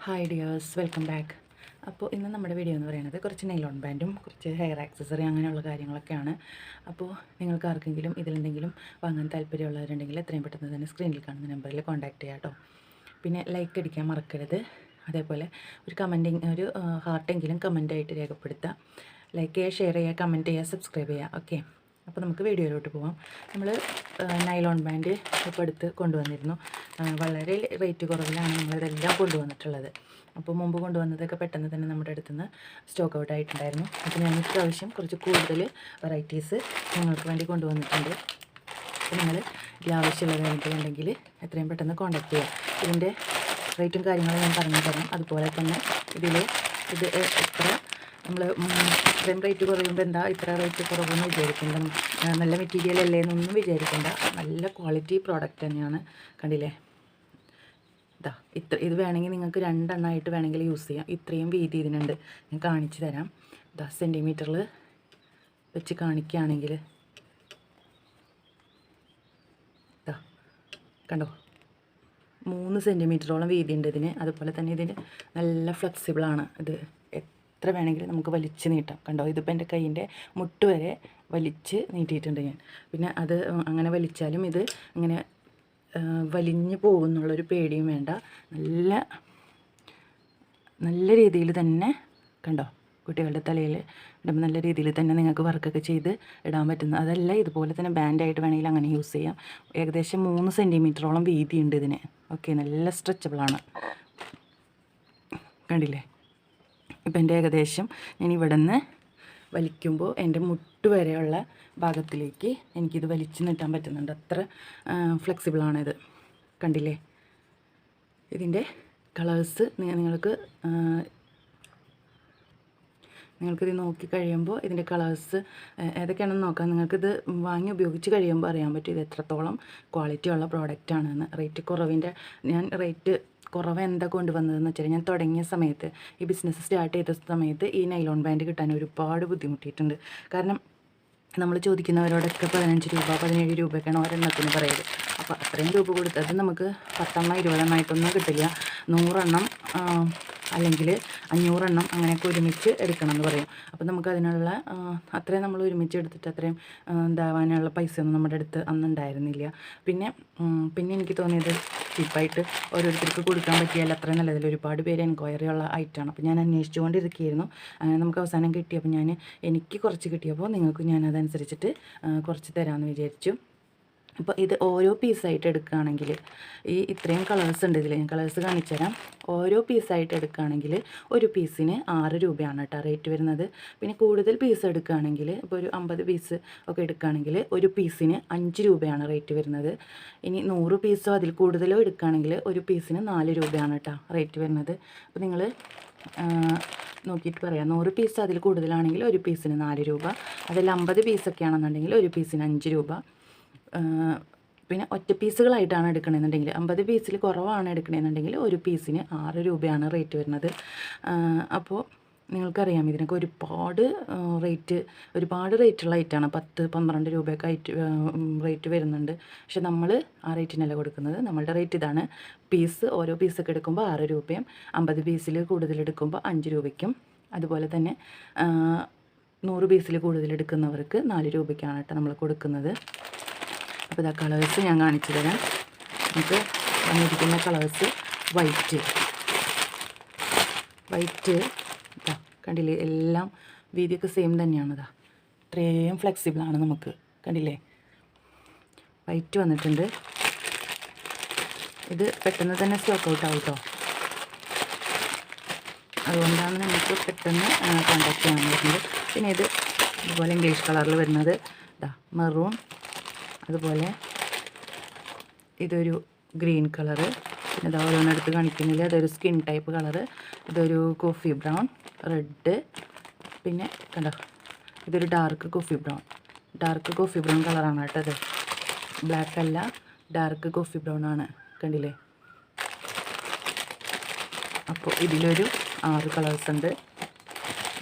Hi dears, welcome back. അപ്പോൾ ഇന്ന് നമ്മുടെ വീഡിയോ എന്ന് പറയുന്നത് കുറച്ച് നൈലോൺ ബാൻഡും കുറച്ച് ഹെയർ ആക്സസറി അങ്ങനെയുള്ള കാര്യങ്ങളൊക്കെയാണ്. അപ്പോൾ നിങ്ങൾക്ക് ആർക്കെങ്കിലും ഇതിലെന്തെങ്കിലും വാങ്ങാൻ താല്പര്യമുള്ളവരുണ്ടെങ്കിൽ എത്രയും പെട്ടെന്ന് തന്നെ സ്ക്രീനിൽ കാണുന്ന നമ്പറിൽ കോൺടാക്റ്റ് ചെയ്യാം കേട്ടോ. പിന്നെ ലൈക്ക് അടിക്കാൻ മറക്കരുത്. അതേപോലെ ഒരു ഹാർട്ടെങ്കിലും കമൻറ്റായിട്ട് രേഖപ്പെടുത്തുക. ലൈക്ക് ചെയ്യുക, ഷെയർ ചെയ്യുക, കമൻറ്റ് ചെയ്യുക, സബ്സ്ക്രൈബ് ചെയ്യുക. ഓക്കെ, അപ്പോൾ നമുക്ക് വീഡിയോയിലോട്ട് പോകാം. നമ്മൾ നൈലോൺ ബാൻഡ് ഇപ്പോൾ അടുത്ത് കൊണ്ടുവന്നിരുന്നു. വളരെ റേറ്റ് കുറവിലാണ് നമ്മളിതെല്ലാം കൊണ്ടുവന്നിട്ടുള്ളത്. അപ്പോൾ മുമ്പ് കൊണ്ടുവന്നതൊക്കെ പെട്ടെന്ന് തന്നെ നമ്മുടെ അടുത്തുനിന്ന് സ്റ്റോക്ക് ഔട്ട് ആയിട്ടുണ്ടായിരുന്നു. അപ്പോൾ ഞാൻ ഇപ്രാവശ്യം കുറച്ച് കൂടുതൽ വെറൈറ്റീസ് നിങ്ങൾക്ക് വേണ്ടി കൊണ്ടുവന്നിട്ടുണ്ട്. അപ്പോൾ നിങ്ങൾ ഇതിൽ ആവശ്യമുള്ളതായിട്ടുണ്ടെങ്കിൽ എത്രയും പെട്ടെന്ന് കോൺടാക്റ്റ് ചെയ്യാം. ഇതിൻ്റെ റേറ്റും കാര്യങ്ങളും ഞാൻ പറഞ്ഞു തരാം. അതുപോലെ തന്നെ ഇത് എത്ര നമ്മൾ ഇത്രയും റേറ്റ് കുറയുമ്പോൾ എന്താ ഇത്ര റേറ്റ് കുറവെന്ന് വിചാരിക്കേണ്ട, നല്ല മെറ്റീരിയൽ അല്ലേ എന്നൊന്നും വിചാരിക്കേണ്ട. നല്ല ക്വാളിറ്റി പ്രോഡക്റ്റ് തന്നെയാണ്. കണ്ടില്ലേ, ഇത് വേണമെങ്കിൽ നിങ്ങൾക്ക് 2 എണ്ണമായിട്ട് വേണമെങ്കിൽ യൂസ് ചെയ്യാം. ഇത്രയും വീതി ഇതിനുണ്ട്. ഞാൻ കാണിച്ചു തരാം. സെൻറ്റിമീറ്ററിൽ വെച്ച് കാണിക്കുകയാണെങ്കിൽ കണ്ടോ, 3 സെൻറ്റിമീറ്ററോളം വീതി ഉണ്ട് ഇതിന്. അതുപോലെ തന്നെ ഇതിന് നല്ല ഫ്ലെക്സിബിളാണ്. ഇത് എത്ര വേണമെങ്കിലും നമുക്ക് വലിച്ച് നീട്ടാം. കണ്ടോ, ഇതിപ്പോൾ എൻ്റെ കൈയിൻ്റെ മുട്ട് വരെ വലിച്ച് നീട്ടിയിട്ടുണ്ട് ഞാൻ. പിന്നെ അത് അങ്ങനെ വലിച്ചാലും ഇത് ഇങ്ങനെ വലിഞ്ഞു പോകുന്നുള്ളൊരു പേടിയും വേണ്ട. നല്ല രീതിയിൽ തന്നെ കണ്ടോ, കുട്ടികളുടെ തലയിൽ ഇടുമ്പോൾ നല്ല രീതിയിൽ തന്നെ നിങ്ങൾക്ക് വർക്കൊക്കെ ചെയ്ത് ഇടാൻ പറ്റുന്നു. അതല്ല, ഇതുപോലെ തന്നെ ബാൻഡായിട്ട് വേണമെങ്കിൽ അങ്ങനെ യൂസ് ചെയ്യാം. ഏകദേശം 3 സെൻറ്റിമീറ്ററോളം വീതിയുണ്ട് ഇതിന്. ഓക്കെ, നല്ല സ്ട്രെച്ചബിളാണ്. കണ്ടില്ലേ, ഇപ്പം എൻ്റെ ഏകദേശം ഞാൻ ഇവിടെ നിന്ന് വലിക്കുമ്പോൾ എൻ്റെ മുട്ട് വരെയുള്ള ഭാഗത്തിലേക്ക് എനിക്കിത് വലിച്ചു നീട്ടാൻ പറ്റുന്നുണ്ട്. അത്ര ഫ്ലെക്സിബിളാണിത്. കണ്ടില്ലേ, ഇതിൻ്റെ കളേഴ്സ് നിങ്ങൾക്കിത് നോക്കി കഴിയുമ്പോൾ ഇതിൻ്റെ കളേഴ്സ് ഏതൊക്കെയാണെന്ന് നോക്കാം. നിങ്ങൾക്കിത് വാങ്ങി ഉപയോഗിച്ച് കഴിയുമ്പോൾ അറിയാൻ പറ്റും ഇത് എത്രത്തോളം ക്വാളിറ്റിയുള്ള പ്രോഡക്റ്റാണെന്ന്. ഞാൻ റേറ്റ് കുറവ് എന്താ കൊണ്ടുവന്നതെന്ന് വെച്ചാൽ, ഞാൻ തുടങ്ങിയ സമയത്ത് ഈ ബിസിനസ് സ്റ്റാർട്ട് ചെയ്ത സമയത്ത് ഈ നൈലോൺ ബാൻഡ് കിട്ടാൻ ഒരുപാട് ബുദ്ധിമുട്ടിയിട്ടുണ്ട്. കാരണം നമ്മൾ ചോദിക്കുന്നവരോടൊക്കെ 15 രൂപ 17 രൂപയൊക്കെയാണ് ഒരെണ്ണത്തിന് പറയുന്നത്. അപ്പോൾ അത്രയും രൂപ കൊടുത്തത് നമുക്ക് 10 എണ്ണം 20 എണ്ണമായിട്ടൊന്നും കിട്ടില്ല. 100 എണ്ണം അല്ലെങ്കിൽ 500 എണ്ണം അങ്ങനെയൊക്കെ ഒരുമിച്ച് എടുക്കണം എന്ന് പറയും. അപ്പോൾ നമുക്കതിനുള്ള അത്രയും നമ്മൾ ഒരുമിച്ച് എടുത്തിട്ട് അത്രയും ഇതാവാനുള്ള പൈസയൊന്നും നമ്മുടെ അടുത്ത് അന്നുണ്ടായിരുന്നില്ല. പിന്നെ എനിക്ക് തോന്നിയത് ചീപ്പായിട്ട് ഓരോരുത്തർക്ക് കൊടുക്കാൻ പറ്റിയാൽ അത്ര നല്ലതിൽ. ഒരുപാട് പേര് എൻക്വയറി ഉള്ള ഐറ്റമാണ്. അപ്പോൾ ഞാൻ അന്വേഷിച്ചുകൊണ്ടിരിക്കുകയായിരുന്നു. അങ്ങനെ നമുക്ക് അവസാനം കിട്ടിയപ്പോൾ എനിക്ക് കുറച്ച് കിട്ടിയപ്പോൾ നിങ്ങൾക്ക് ഞാനതനുസരിച്ചിട്ട് കുറച്ച് തരാമെന്ന് വിചാരിച്ചു. അപ്പോൾ ഇത് ഓരോ പീസായിട്ട് എടുക്കുകയാണെങ്കിൽ ഇത്രയും കളേഴ്സ് ഉണ്ട് ഇതിൽ. ഞാൻ കളേഴ്സ് കാണിച്ചു തരാം. ഓരോ പീസായിട്ട് എടുക്കുകയാണെങ്കിൽ ഒരു പീസിന് 6 രൂപയാണ് കേട്ടോ റേറ്റ് വരുന്നത്. പിന്നെ കൂടുതൽ പീസ് എടുക്കുകയാണെങ്കിൽ ഇപ്പോൾ ഒരു 50 പീസ് ഒക്കെ എടുക്കുകയാണെങ്കിൽ ഒരു പീസിന് 5 രൂപയാണ് റേറ്റ് വരുന്നത്. ഇനി 100 പീസോ അതിൽ കൂടുതലോ എടുക്കുകയാണെങ്കിൽ ഒരു പീസിന് 4 രൂപയാണ് കേട്ടോ റേറ്റ് വരുന്നത്. അപ്പോൾ നിങ്ങൾ നോക്കിയിട്ട് പറയാം. 100 പീസ് അതിൽ കൂടുതലാണെങ്കിൽ ഒരു പീസിന് 4 രൂപ. അതിൽ 50 പീസൊക്കെ ആണെന്നുണ്ടെങ്കിൽ ഒരു പീസിന് 5 രൂപ. പിന്നെ ഒറ്റ പീസുകളായിട്ടാണ് എടുക്കണമെന്നുണ്ടെങ്കിൽ 50 പീസിൽ കുറവാണ് എടുക്കണമെന്നുണ്ടെങ്കിൽ ഒരു പീസിന് 6 രൂപയാണ് റേറ്റ് വരുന്നത്. അപ്പോൾ നിങ്ങൾക്കറിയാം ഇതിനൊക്കെ ഒരുപാട് റേറ്റുള്ള ഐറ്റമാണ്. 10-12 രൂപയൊക്കെ റേറ്റ് വരുന്നുണ്ട്. പക്ഷെ നമ്മൾ ആ റേറ്റിനല്ല കൊടുക്കുന്നത്. നമ്മളുടെ റേറ്റ് ഇതാണ്. ഓരോ പീസൊക്കെ എടുക്കുമ്പോൾ 6 രൂപയും 50 പീസിൽ കൂടുതൽ എടുക്കുമ്പോൾ 5 രൂപയ്ക്കും അതുപോലെ തന്നെ 100 പീസിൽ കൂടുതൽ എടുക്കുന്നവർക്ക് 4 രൂപയ്ക്കാണ് കേട്ടോ നമ്മൾ കൊടുക്കുന്നത്. അപ്പോൾ ഇതാ കളേഴ്സ് ഞാൻ കാണിച്ചു തരാം. നമുക്ക് വന്നിരിക്കുന്ന കളേഴ്സ് വൈറ്റ് കണ്ടില്ലേ, എല്ലാം വീതിയൊക്കെ സെയിം തന്നെയാണ്. ഇത്രയും ഫ്ലെക്സിബിളാണ് നമുക്ക്. കണ്ടില്ലേ, വൈറ്റ് വന്നിട്ടുണ്ട്. ഇത് പെട്ടെന്ന് തന്നെ സ്റ്റോക്ക് ഔട്ട് ആവും കേട്ടോ. അതുകൊണ്ടാണ് നമുക്ക് പെട്ടെന്ന് കോൺടാക്റ്റ് ചെയ്യാൻ പറ്റുന്നത്. പിന്നെ ഇതുപോലെ ഇംഗ്ലീഷ് കളറിൽ വരുന്നത് മെറൂൺ, അതുപോലെ ഇതൊരു ഗ്രീൻ കളറ്, പിന്നെ ഓരോന്നെടുത്ത് കാണിക്കുന്നില്ല. അതൊരു സ്കിൻ ടൈപ്പ് കളറ്, ഇതൊരു കോഫി ബ്രൗൺ, റെഡ്, പിന്നെ കണ്ടോ ഇതൊരു ഡാർക്ക് കോഫി ബ്രൗൺ കളറാണ് കേട്ടോ. അത് ബ്ലാക്ക് അല്ല, ഡാർക്ക് കോഫി ബ്രൗൺ ആണ്. കണ്ടില്ലേ, അപ്പോൾ ഇതിലൊരു 6 കളേഴ്സ് ഉണ്ട്.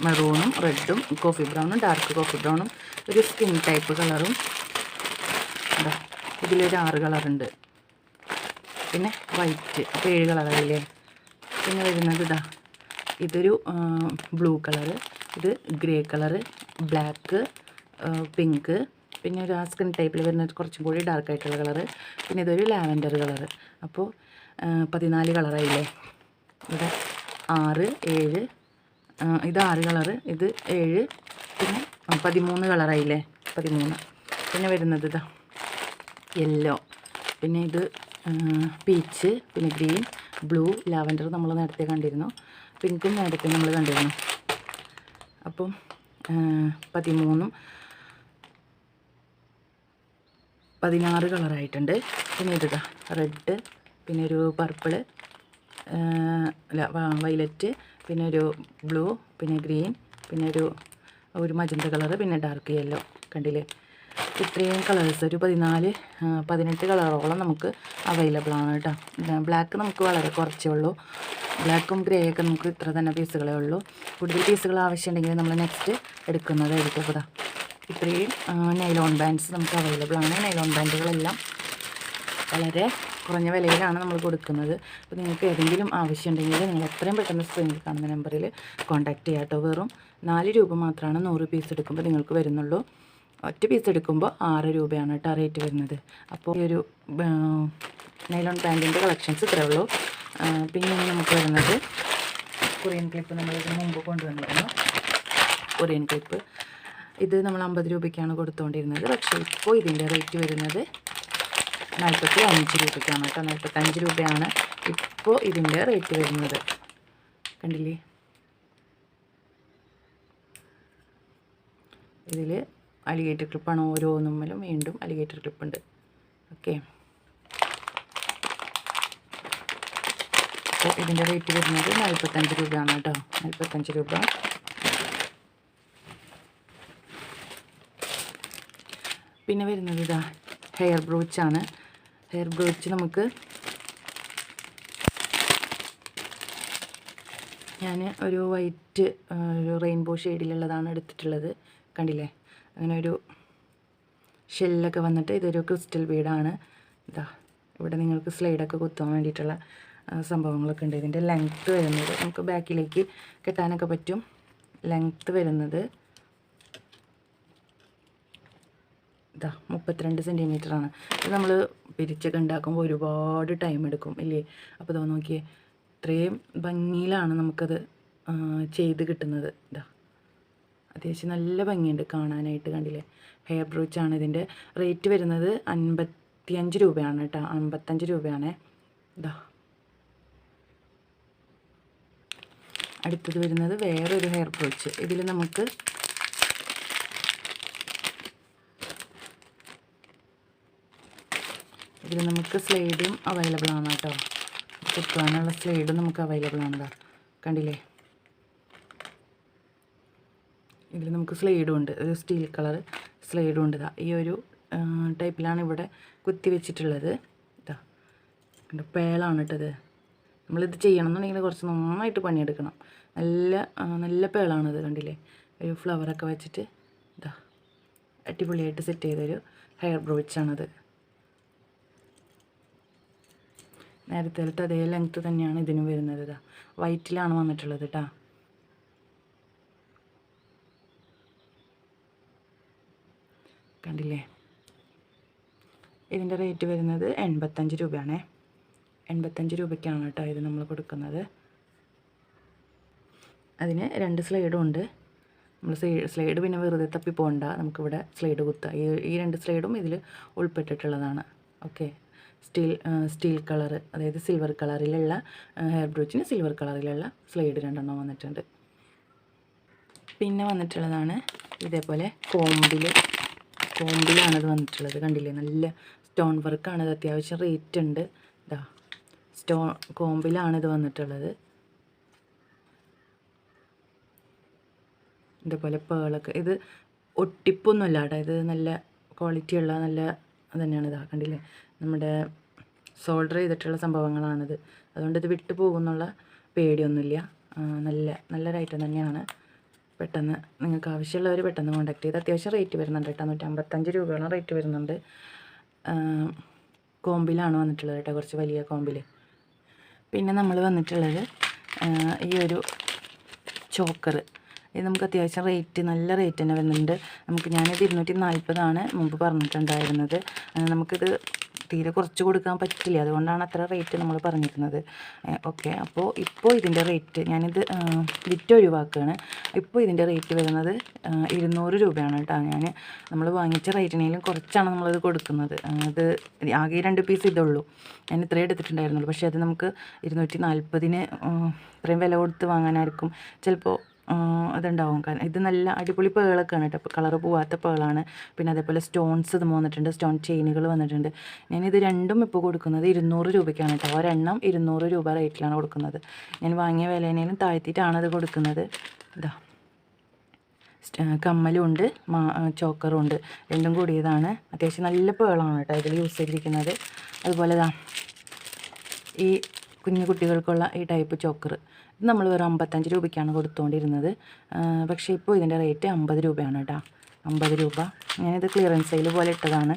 മെറൂണും റെഡും കോഫി ബ്രൗണും ഡാർക്ക് കോഫി ബ്രൗണും ഒരു സ്കിൻ ടൈപ്പ് കളറും. ഇതിലൊരു 6 കളറുണ്ട്. പിന്നെ വൈറ്റ്, അപ്പോൾ 7 കളറായില്ലേ. പിന്നെ വരുന്നത് ഇതാ, ഇതൊരു ബ്ലൂ കളറ്, ഇത് ഗ്രേ കളറ്, ബ്ലാക്ക്, പിങ്ക്, പിന്നെ ഒരു സ്കിൻ ടൈപ്പിൽ വരുന്ന കുറച്ചും കൂടി ഡാർക്കായിട്ടുള്ള കളറ്, പിന്നെ ഇതൊരു ലാവൻഡർ കളറ്. അപ്പോൾ 14 കളറായില്ലേ. ഇവിടെ 6, 7, ഇത് 6 കളറ്, ഇത് 7, പിന്നെ 13 കളറായില്ലേ. 13. പിന്നെ വരുന്നത് ഇതാ യെല്ലോ, പിന്നെ ഇത് പീച്ച്, പിന്നെ ഗ്രീൻ, ബ്ലൂ, ലാവൻഡർ നമ്മൾ നേരത്തെ കണ്ടിരുന്നു, പിങ്കും നേരത്തെ നമ്മൾ കണ്ടിരുന്നു. അപ്പം 13ഉം 16 കളറായിട്ടുണ്ട്. പിന്നെ ഇതാ റെഡ്, പിന്നെ ഒരു പർപ്പിള്, വയലറ്റ്, പിന്നെ ഒരു ബ്ലൂ, പിന്നെ ഗ്രീൻ, പിന്നെ ഒരു മജന്ത കളറ്, പിന്നെ ഡാർക്ക് യെല്ലോ. കണ്ടില്ലേ, ഇത്രയും കളേഴ്സ് ഒരു 18 കളറോളം നമുക്ക് അവൈലബിൾ ആണ് കേട്ടോ. ബ്ലാക്ക് നമുക്ക് വളരെ കുറച്ചേ ഉള്ളൂ. ബ്ലാക്കും ഗ്രേ ഒക്കെ നമുക്ക് ഇത്ര തന്നെ പീസുകളേ ഉള്ളൂ. കൂടുതൽ പീസുകൾ ആവശ്യമുണ്ടെങ്കിൽ നമ്മൾ നെക്സ്റ്റ് എടുക്കുന്നതായിരിക്കും. അപ്പോൾ ഇത്രയും നൈലോൺ ബാൻഡ്സ് നമുക്ക് അവൈലബിൾ ആണ്. നൈലോൺ ബാൻഡുകളെല്ലാം വളരെ കുറഞ്ഞ വിലയിലാണ് നമ്മൾ കൊടുക്കുന്നത്. അപ്പോൾ നിങ്ങൾക്ക് ഏതെങ്കിലും ആവശ്യമുണ്ടെങ്കിൽ നിങ്ങൾ എത്രയും പെട്ടെന്ന് സ്ക്രീനിൽ കാണുന്ന നമ്പറിൽ കോൺടാക്റ്റ് ചെയ്യാം കേട്ടോ. വെറും 4 രൂപ മാത്രമാണ് 100 പീസ് എടുക്കുമ്പോൾ നിങ്ങൾക്ക് വരുന്നുള്ളൂ. ഒറ്റ പീസ് എടുക്കുമ്പോൾ 6 രൂപയാണ് കേട്ടോ റേറ്റ് വരുന്നത്. അപ്പോൾ ഈ ഒരു നൈലോൺ പാൻറ്റിൻ്റെ കളക്ഷൻസ് ഇത്രയേ ഉള്ളൂ. പിന്നെ നമുക്ക് വരുന്നത് കൊറിയൻ ക്ലിപ്പ്. നമ്മളിതിന് മുമ്പ് കൊണ്ടുവന്നിരുന്നു കൊറിയൻ ക്ലിപ്പ്. ഇത് നമ്മൾ 50 രൂപയ്ക്കാണ് കൊടുത്തുകൊണ്ടിരുന്നത്. പക്ഷേ ഇപ്പോൾ ഇതിൻ്റെ റേറ്റ് വരുന്നത് 45 രൂപയ്ക്കാണ് കേട്ടോ. 45 രൂപയാണ് ഇപ്പോൾ ഇതിൻ്റെ റേറ്റ് വരുന്നത്. കണ്ടില്ലേ, ഇതിൽ അലിഗേറ്റർ ക്ലിപ്പാണ്. ഓരോന്നുമ്മലും വീണ്ടും അലിഗേറ്റർ ക്ലിപ്പുണ്ട്. ഓക്കെ, അപ്പോൾ ഇതിൻ്റെ റേറ്റ് വരുന്നത് 45 രൂപയാണ് കേട്ടോ. 45 രൂപ. പിന്നെ വരുന്നത് ഇതാ ഹെയർ ബ്രോച്ചാണ്. ഹെയർ ബ്രോച്ച് നമുക്ക് ഞാൻ ഒരു വൈറ്റ് ഒരു റെയിൻബോ ഷെയ്ഡിലുള്ളതാണ് എടുത്തിട്ടുള്ളത്. കണ്ടില്ലേ, അങ്ങനെ ഒരു ഷെല്ലൊക്കെ വന്നിട്ട് ഇതൊരു ക്രിസ്റ്റൽ ബീഡാണ്. ഇതാ ഇവിടെ നിങ്ങൾക്ക് സ്ലൈഡൊക്കെ കുത്താൻ വേണ്ടിയിട്ടുള്ള സംഭവങ്ങളൊക്കെ ഉണ്ട്. ഇതിൻ്റെ ലെങ്ത്ത് വരുന്നത് നമുക്ക് ബാക്കിലേക്ക് കെട്ടാനൊക്കെ പറ്റും. ലെങ്ത്ത് വരുന്നത് ഇതാ 32 സെൻറ്റിമീറ്ററാണ്. ഇത് നമ്മൾ പിരിച്ചൊക്കെ ഉണ്ടാക്കുമ്പോൾ ഒരുപാട് ടൈം എടുക്കും ഇല്ലേ. അപ്പോൾ ഇതാ നോക്കിയേ, ഇത്രയും ഭംഗിയിലാണ് നമുക്കത് ചെയ്ത് കിട്ടുന്നത്. ഇതാ അത്യാവശ്യം നല്ല ഭംഗിയുണ്ട് കാണാനായിട്ട്. കണ്ടില്ലേ, ഹെയർ ബ്രോച്ചാണ്. ഇതിൻ്റെ റേറ്റ് വരുന്നത് 55 രൂപയാണ് കേട്ടോ. 55 രൂപയാണ്. ഇതാ അടുത്തത് വരുന്നത് വേറൊരു ഹെയർ ബ്രോച്ച്. ഇതിൽ നമുക്ക് സ്ലൈഡും അവൈലബിൾ ആണ് കേട്ടോ. കുത്താനുള്ള സ്ലൈഡും നമുക്ക് അവൈലബിൾ ആണ്. കണ്ടില്ലേ, ഇതിൽ നമുക്ക് സ്ലൈഡും ഉണ്ട്. ഒരു സ്റ്റീൽ കളർ സ്ലൈഡും ഉണ്ട്. ഈ ഒരു ടൈപ്പിലാണ് ഇവിടെ കുത്തി വെച്ചിട്ടുള്ളത്. ഇതാ പേളാണ് കേട്ടത്. നമ്മളിത് ചെയ്യണം എന്നുണ്ടെങ്കിൽ കുറച്ച് നന്നായിട്ട് പണിയെടുക്കണം. നല്ല പേളാണിത്. കണ്ടില്ലേ, ഒരു ഫ്ലവറൊക്കെ വെച്ചിട്ട് ഇതാ അടിപൊളിയായിട്ട് സെറ്റ് ചെയ്തൊരു ഹെയർ ബ്രോച്ചാണത്. നേരത്തെ അതേ ലെങ്ത്ത് തന്നെയാണ് ഇതിനും വരുന്നത്. ഇതാ വൈറ്റിലാണ് വന്നിട്ടുള്ളത് കേട്ടോ. കണ്ടില്ലേ, ഇതിൻ്റെ റേറ്റ് വരുന്നത് 85 രൂപയാണേ. 85 രൂപയ്ക്കാണ് കേട്ടോ ഇത് നമ്മൾ കൊടുക്കുന്നത്. അതിന് 2 സ്ലൈഡും ഉണ്ട്. നമ്മൾ സ്ലൈഡ് പിന്നെ വെറുതെ തപ്പി പോകണ്ട, നമുക്കിവിടെ സ്ലൈഡ് കുത്താം. ഈ 2 സ്ലൈഡും ഇതിൽ ഉൾപ്പെട്ടിട്ടുള്ളതാണ്. ഓക്കെ, സ്റ്റീൽ കളർ, അതായത് സിൽവർ കളറിലുള്ള ഹെയർ ബ്രോച്ചിന് സിൽവർ കളറിലുള്ള സ്ലൈഡ് 2 വന്നിട്ടുണ്ട്. പിന്നെ വന്നിട്ടുള്ളതാണ് ഇതേപോലെ കോമ്പിലാണിത് വന്നിട്ടുള്ളത്. കണ്ടില്ലേ, നല്ല സ്റ്റോൺ വർക്കാണിത്. അത്യാവശ്യം റേറ്റ് ഉണ്ട്. ഇതാ കോമ്പിലാണിത് വന്നിട്ടുള്ളത്. ഇതേപോലെ പേളൊക്കെ, ഇത് ഒട്ടിപ്പൊന്നുമില്ല കേട്ടോ. ഇത് നല്ല ക്വാളിറ്റിയുള്ള നല്ല തന്നെയാണ്. ഇതാ കണ്ടില്ലേ, നമ്മുടെ സോൾഡർ ചെയ്തിട്ടുള്ള സംഭവങ്ങളാണിത്. അതുകൊണ്ട് ഇത് വിട്ടു പോകുന്നുള്ള പേടിയൊന്നുമില്ല. നല്ലൊരു ഐറ്റം തന്നെയാണ്. പെട്ടെന്ന് നിങ്ങൾക്ക് ആവശ്യമുള്ളവർ പെട്ടെന്ന് കോൺടാക്ട് ചെയ്ത്. അത്യാവശ്യം റേറ്റ് വരുന്നുണ്ട് കേട്ടോ. 155 രൂപയോളം റേറ്റ് വരുന്നുണ്ട്. കോമ്പിലാണ് വന്നിട്ടുള്ളത് കേട്ടോ, കുറച്ച് വലിയ കോമ്പിൽ. പിന്നെ നമ്മൾ വന്നിട്ടുള്ളത് ഈ ഒരു ചോക്കർ ഇത് നമുക്ക് അത്യാവശ്യം റേറ്റ് നല്ല റേറ്റ് തന്നെ വരുന്നുണ്ട്. ഞാനിത് 240 മുമ്പ് പറഞ്ഞിട്ടുണ്ടായിരുന്നത്. നമുക്കിത് തീരെ കുറച്ച് കൊടുക്കാൻ പറ്റില്ല, അതുകൊണ്ടാണ് അത്ര റേറ്റ് നമ്മൾ പറഞ്ഞിരുന്നത്. ഓക്കെ, ഇപ്പോൾ ഇതിൻ്റെ റേറ്റ് ഞാനിത് വിറ്റ് ഒഴിവാക്കുകയാണ്. ഇപ്പോൾ ഇതിൻ്റെ റേറ്റ് വരുന്നത് 200 രൂപയാണ് കേട്ടോ. നമ്മൾ വാങ്ങിച്ച റേറ്റിനേലും കുറച്ചാണ് നമ്മളിത് കൊടുക്കുന്നത്. അത് ആകെ 2 പീസ് ഇതുള്ളൂ. ഞാൻ ഇത്രയും എടുത്തിട്ടുണ്ടായിരുന്നുള്ളൂ. പക്ഷേ അത് നമുക്ക് 240 ഇത്രയും വില കൊടുത്ത് വാങ്ങാനായിരിക്കും ചിലപ്പോൾ അതുണ്ടാവും. കാരണം ഇത് നല്ല അടിപൊളി പേളൊക്കെയാണ് കേട്ടോ, കളറ് പോവാത്ത പേളാണ്. പിന്നെ അതേപോലെ സ്റ്റോൺസ് ഇത് വന്നിട്ടുണ്ട്, സ്റ്റോൺ ചെയിനുകൾ വന്നിട്ടുണ്ട്. ഞാനിത് രണ്ടും ഇപ്പോൾ കൊടുക്കുന്നത് 200 രൂപയ്ക്കാണ് കേട്ടോ. ഒരെണ്ണം 200 രൂപ റേറ്റിലാണ് കൊടുക്കുന്നത്. ഞാൻ വാങ്ങിയ വിലേനേലും താഴ്ത്തിയിട്ടാണ് ഇത് കൊടുക്കുന്നത്. ഇതാ കമ്മലും ഉണ്ട്, ചോക്കറും ഉണ്ട്, രണ്ടും കൂടിയതാണ്. അത്യാവശ്യം നല്ല പേളാണ് കേട്ടോ ഇതിൽ യൂസ് ചെയ്തിരിക്കുന്നത്. അതുപോലെ ഈ കുഞ്ഞു കുട്ടികൾക്കുള്ള ഈ ടൈപ്പ് ചോക്കർ ഇത് നമ്മൾ വെറും 55 രൂപയ്ക്കാണ് കൊടുത്തുകൊണ്ടിരുന്നത്. പക്ഷേ ഇപ്പോൾ ഇതിൻ്റെ റേറ്റ് 50 രൂപയാണ് കേട്ടോ. 50 രൂപ. ഞാനിത് ക്ലിയറൻസ് സെയിൽ പോലെ ഇട്ടതാണ്.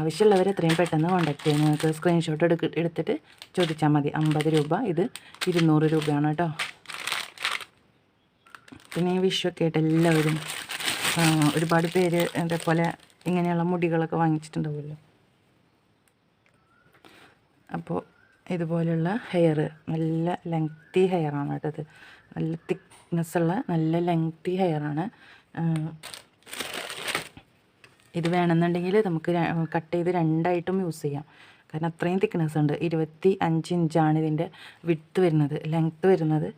ആവശ്യമുള്ളവർ എത്രയും പെട്ടെന്ന് കോൺടാക്ട് ചെയ്യുക. നിങ്ങൾക്ക് സ്ക്രീൻഷോട്ട് എടുത്തിട്ട് ചോദിച്ചാൽ മതി. 50 രൂപ. ഇത് 200 രൂപയാണ് കേട്ടോ. പിന്നെ ഈ വിഷുവൊക്കെ ആയിട്ട് എല്ലാവരും ഒരുപാട് പേര് അതേപോലെ ഇങ്ങനെയുള്ള മുടികളൊക്കെ വാങ്ങിച്ചിട്ടുണ്ടാവുമല്ലോ. അപ്പോൾ ഇതുപോലെയുള്ള ഹെയർ നല്ല ലെങ്തി ഹെയറാണ് കേട്ടോ. ഇത് നല്ല തിക്നെസ്സുള്ള നല്ല ലെങ്തി ഹെയറാണ്. ഇത് വേണമെന്നുണ്ടെങ്കിൽ നമുക്ക് കട്ട് ചെയ്ത് രണ്ടായിട്ടും യൂസ് ചെയ്യാം. കാരണം അത്രയും തിക്നെസ് ഉണ്ട്. 25 ഇഞ്ചാണ് ഇതിൻ്റെ വിഡ്ത്ത് വരുന്നത്. ലെങ്ത്ത് വരുന്നത്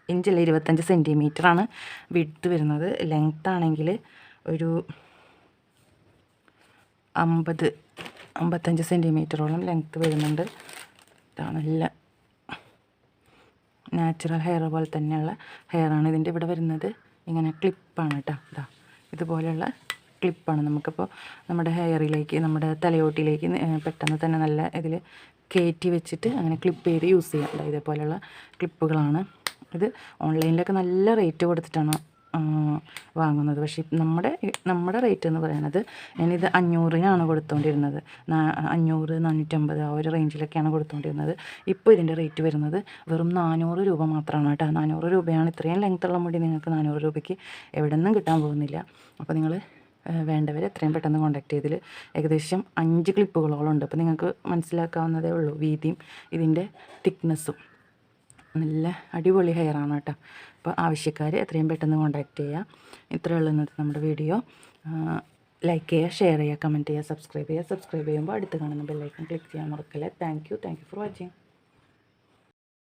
ഇഞ്ചല്ല, 25 സെൻറ്റിമീറ്ററാണ് വിഡ്ത്ത് വരുന്നത്. ലെങ്ത്ത് ആണെങ്കിൽ ഒരു 55 സെൻറ്റിമീറ്ററോളം ലെങ്ത്ത് വരുന്നുണ്ട്. ഇതാണ് നല്ല നാച്ചുറൽ ഹെയർ പോലെ തന്നെയുള്ള ഹെയറാണ് ഇതിൻ്റെ ഇവിടെ വരുന്നത്. ഇങ്ങനെ ക്ലിപ്പാണ് കേട്ടോ. ഇതുപോലെയുള്ള ക്ലിപ്പാണ്. നമുക്കിപ്പോൾ നമ്മുടെ ഹെയറിലേക്ക്, നമ്മുടെ തലയോട്ടിലേക്ക് പെട്ടെന്ന് തന്നെ നല്ല ഇതിൽ കയറ്റി വെച്ചിട്ട് അങ്ങനെ ക്ലിപ്പ് ചെയ്ത് യൂസ് ചെയ്യാം. ഇതേപോലെയുള്ള ക്ലിപ്പുകളാണ്. ഇത് ഓൺലൈനിലൊക്കെ നല്ല റേറ്റ് കൊടുത്തിട്ടാണ് വാങ്ങുന്നത്. പക്ഷേ നമ്മുടെ റേറ്റ് എന്ന് പറയുന്നത്, ഞാനിത് 500-നാണ് കൊടുത്തുകൊണ്ടിരുന്നത്. 500, 450 ആ ഒരു റേഞ്ചിലൊക്കെയാണ് കൊടുത്തുകൊണ്ടിരുന്നത്. ഇപ്പോൾ ഇതിൻ്റെ റേറ്റ് വരുന്നത് വെറും 400 രൂപ മാത്രമാണ് കേട്ടോ. 400 രൂപയാണ്. ഇത്രയും ലെങ്ത്തുള്ള മുടി നിങ്ങൾക്ക് 400 രൂപയ്ക്ക് എവിടെ നിന്നും കിട്ടാൻ പോകുന്നില്ല. അപ്പോൾ നിങ്ങൾ വേണ്ടവർ എത്രയും പെട്ടെന്ന് കോൺടാക്ട് ചെയ്തതിൽ ഏകദേശം 5 ക്ലിപ്പുകളോളം ഉണ്ട്. അപ്പോൾ നിങ്ങൾക്ക് മനസ്സിലാക്കാവുന്നതേ ഉള്ളൂ വീതിയും ഇതിൻ്റെ തിക്നെസ്സും. നല്ല അടിപൊളി ഹെയറാണ് കേട്ടോ. അപ്പോൾ ആവശ്യക്കാർ എത്രയും പെട്ടെന്ന് കോൺടാക്റ്റ് ചെയ്യുക. ഇത്രയേ ഉള്ളൂ ഇന്നത്തെ നമ്മുടെ വീഡിയോ. ലൈക്ക് ചെയ്യുക, ഷെയർ ചെയ്യുക, കമൻറ്റ് ചെയ്യുക, സബ്സ്ക്രൈബ് ചെയ്യുക. സബ്സ്ക്രൈബ് ചെയ്യുമ്പോൾ അടുത്ത് കാണുന്ന ബെല്ലൈക്കൺ ക്ലിക്ക് ചെയ്യാൻ മറക്കല്ലേ. Thank you for watching.